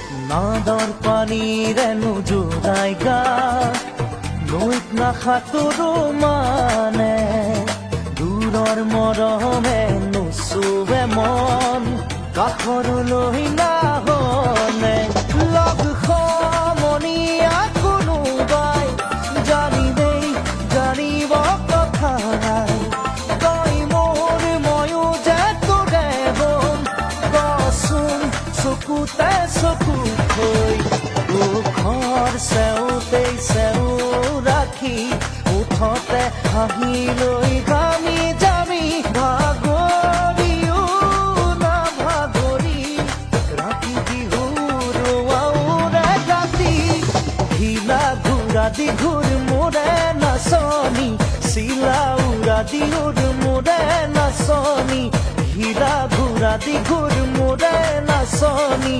নাদৰ পানীৰে নোজোৰাই গা নৈত নাসাঁতোৰো মানে দূৰৰ মৰমে নুচুবে মন কাষৰলৈ নাহনে লগ সমনীয়া কোনোবাই জানিলেই জানিব কথাই তই মোৰ ময়ো যে তোৰে বন কচোন চকুতে চকু থৈ ঘৰ চেউতেই চেউ ৰাখি উঠতে হাঁহি লৈ গামি যামি ভাগৰিও নাভাগৰি ৰাতি বিহুৰ আউৰে ৰাতি ঘিলা ঘূৰা দি ঘূৰ মোৰে নাচনি চিলা উৰা দি উৰ মোৰে নাচনি ঘিলা ঘূৰা দি ঘূৰ মোৰে নাচনি